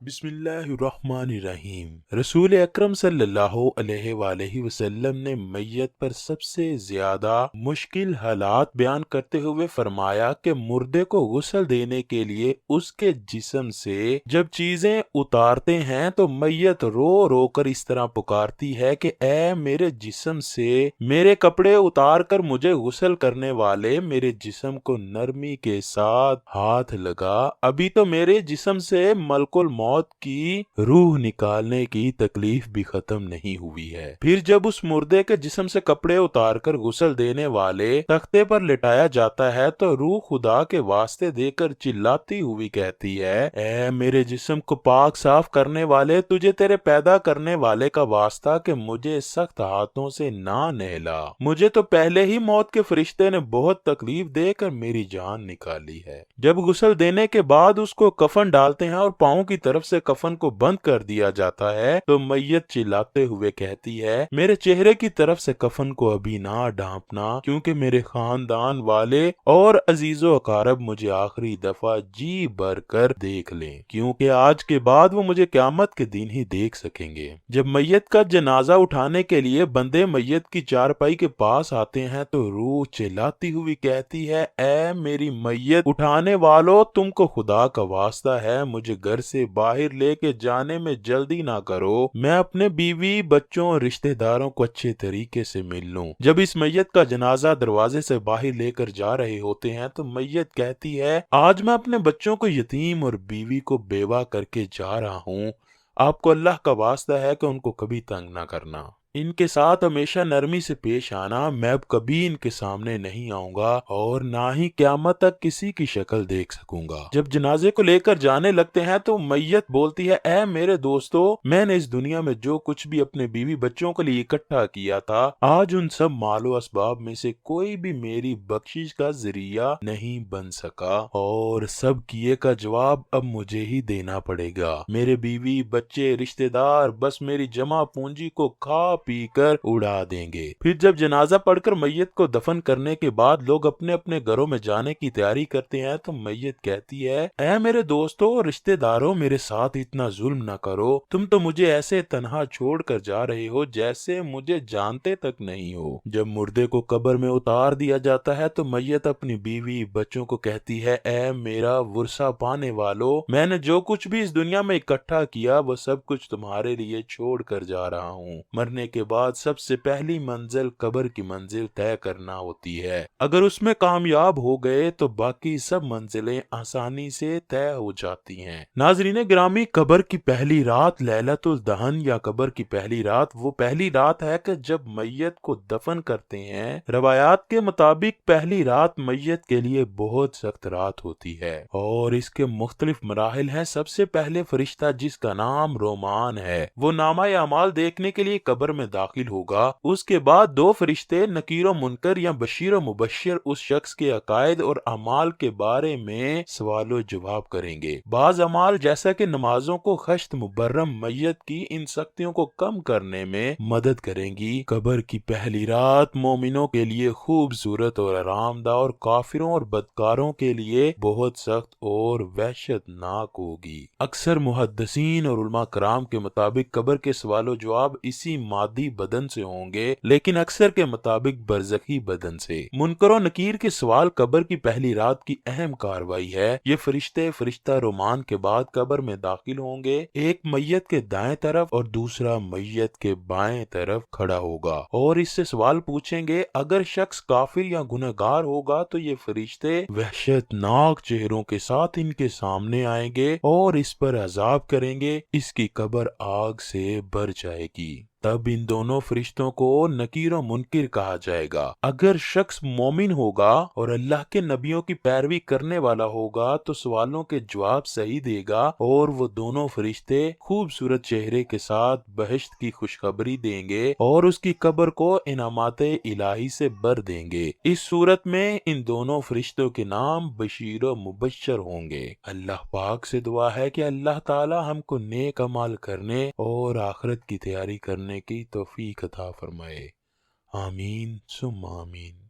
بسم اللہ الرحمن الرحیم۔ رسول اکرم صلی اللہ علیہ وآلہ وسلم نے میت پر سب سے زیادہ مشکل حالات بیان کرتے ہوئے فرمایا کہ مردے کو غسل دینے کے لیے اس کے جسم سے جب چیزیں اتارتے ہیں تو میت رو رو کر اس طرح پکارتی ہے کہ اے میرے جسم سے میرے کپڑے اتار کر مجھے غسل کرنے والے، میرے جسم کو نرمی کے ساتھ ہاتھ لگا، ابھی تو میرے جسم سے ملک الموت کی روح نکالنے کی تکلیف بھی ختم نہیں ہوئی ہے۔ پھر جب اس مردے کے جسم سے کپڑے اتار کر غسل دینے والے تختے پر لٹایا جاتا ہے تو روح خدا کے واسطے دے کر چلاتی ہوئی کہتی ہے، اے میرے جسم کو پاک صاف کرنے والے، تجھے تیرے پیدا کرنے والے کا واسطہ کہ مجھے سخت ہاتھوں سے نہ نہلا، مجھے تو پہلے ہی موت کے فرشتے نے بہت تکلیف دے کر میری جان نکالی ہے۔ جب غسل دینے کے بعد اس کو کفن ڈالتے ہیں اور پاؤں کی طرف سے کفن کو بند کر دیا جاتا ہے تو میت چلاتے ہوئے کہتی ہے، میرے چہرے کی طرف سے کفن کو ابھی نہ ڈھانپنا، کیونکہ میرے خاندان والے اور عزیز و اقارب مجھے آخری دفعہ جی بھر کر دیکھ لیں، کیونکہ آج کے بعد وہ مجھے قیامت کے دن ہی دیکھ سکیں گے۔ جب میت کا جنازہ اٹھانے کے لیے بندے میت کی چارپائی کے پاس آتے ہیں تو روح چلاتی ہوئی کہتی ہے، اے میری میت اٹھانے والو، تم کو خدا کا واسطہ ہے مجھے گھر سے باہر لے کے جانے میں جلدی نہ کرو، میں اپنے بیوی بچوں اور رشتہ داروں کو اچھے طریقے سے مل لوں۔ جب اس میت کا جنازہ دروازے سے باہر لے کر جا رہے ہوتے ہیں تو میت کہتی ہے، آج میں اپنے بچوں کو یتیم اور بیوی کو بیوہ کر کے جا رہا ہوں، آپ کو اللہ کا واسطہ ہے کہ ان کو کبھی تنگ نہ کرنا، ان کے ساتھ ہمیشہ نرمی سے پیش آنا، میں اب کبھی ان کے سامنے نہیں آؤں گا اور نہ ہی قیامت تک کسی کی شکل دیکھ سکوں گا۔ جب جنازے کو لے کر جانے لگتے ہیں تو میت بولتی ہے، اے میرے دوستو، میں نے اس دنیا میں جو کچھ بھی اپنے بیوی بچوں کے لیے اکٹھا کیا تھا، آج ان سب مال و اسباب میں سے کوئی بھی میری بخشش کا ذریعہ نہیں بن سکا اور سب کیے کا جواب اب مجھے ہی دینا پڑے گا۔ میرے بیوی بچے رشتہ دار بس میری جمع پونجی کو کھا پی کر اڑا دیں گے۔ پھر جب جنازہ پڑھ کر میت کو دفن کرنے کے بعد لوگ اپنے اپنے گھروں میں جانے کی تیاری کرتے ہیں تو میت کہتی ہے، اے میرے دوستو اور رشتہ داروں، میرے ساتھ اتنا ظلم نہ کرو، تم تو مجھے ایسے تنہا چھوڑ کر جا رہے ہو جیسے مجھے جانتے تک نہیں ہو۔ جب مردے کو قبر میں اتار دیا جاتا ہے تو میت اپنی بیوی بچوں کو کہتی ہے، اے میرا ورثہ پانے والو، میں نے جو کچھ بھی اس دنیا میں اکٹھا کیا وہ سب کچھ تمہارے لیے چھوڑ کر جا رہا ہوں۔ مرنے کے بعد سب سے پہلی منزل قبر کی منزل طے کرنا ہوتی ہے، اگر اس میں کامیاب ہو گئے تو باقی سب منزلیں آسانی سے طے ہو جاتی ہیں۔ ناظرین گرامی، قبر کی پہلی رات لیلۃ الدہن یا قبر کی پہلی رات وہ پہلی رات ہے کہ جب میت کو دفن کرتے ہیں۔ روایات کے مطابق پہلی رات میت کے لیے بہت سخت رات ہوتی ہے اور اس کے مختلف مراحل ہیں۔ سب سے پہلے فرشتہ جس کا نام رومان ہے وہ نامہ اعمال دیکھنے کے لیے قبر میں داخل ہوگا، اس کے بعد دو فرشتے نکیر و منکر یا بشیر و مبشر اس شخص کے عقائد اور اعمال کے بارے میں سوال و جواب کریں گے۔ بعض اعمال جیسا کہ نمازوں کو خشت مبرم میت کی ان سختیوں کو کم کرنے میں مدد کریں گی۔ قبر کی پہلی رات مومنوں کے لیے خوبصورت اور آرام دہ اور کافروں اور بدکاروں کے لیے بہت سخت اور وحشت ناک ہوگی۔ اکثر محدثین اور علماء کرام کے مطابق قبر کے سوال و جواب اسی مادی بدن سے ہوں گے، لیکن اکثر کے مطابق برزخی بدن سے۔ منکر و نکیر کے سوال قبر کی پہلی رات کی اہم کاروائی ہے۔ یہ فرشتہ رومان کے بعد قبر میں داخل ہوں گے، ایک میت کے دائیں طرف اور دوسرا میت کے بائیں طرف کھڑا ہوگا اور اس سے سوال پوچھیں گے۔ اگر شخص کافر یا گنہگار ہوگا تو یہ فرشتے وحشت ناک چہروں کے ساتھ ان کے سامنے آئیں گے اور اس پر عذاب کریں گے، اس کی قبر آگ سے بھر جائے گی۔ تب ان دونوں فرشتوں کو نکیر و منکر کہا جائے گا۔ اگر شخص مومن ہوگا اور اللہ کے نبیوں کی پیروی کرنے والا ہوگا تو سوالوں کے جواب صحیح دے گا اور وہ دونوں فرشتے خوبصورت چہرے کے ساتھ بہشت کی خوشخبری دیں گے اور اس کی قبر کو انعامات الہی سے بھر دیں گے۔ اس صورت میں ان دونوں فرشتوں کے نام بشیر و مبشر ہوں گے۔ اللہ پاک سے دعا ہے کہ اللہ تعالی ہم کو نیک اعمال کرنے اور آخرت کی تیاری کرنے کی توفیق عطا فرمائے۔ آمین ثم آمین۔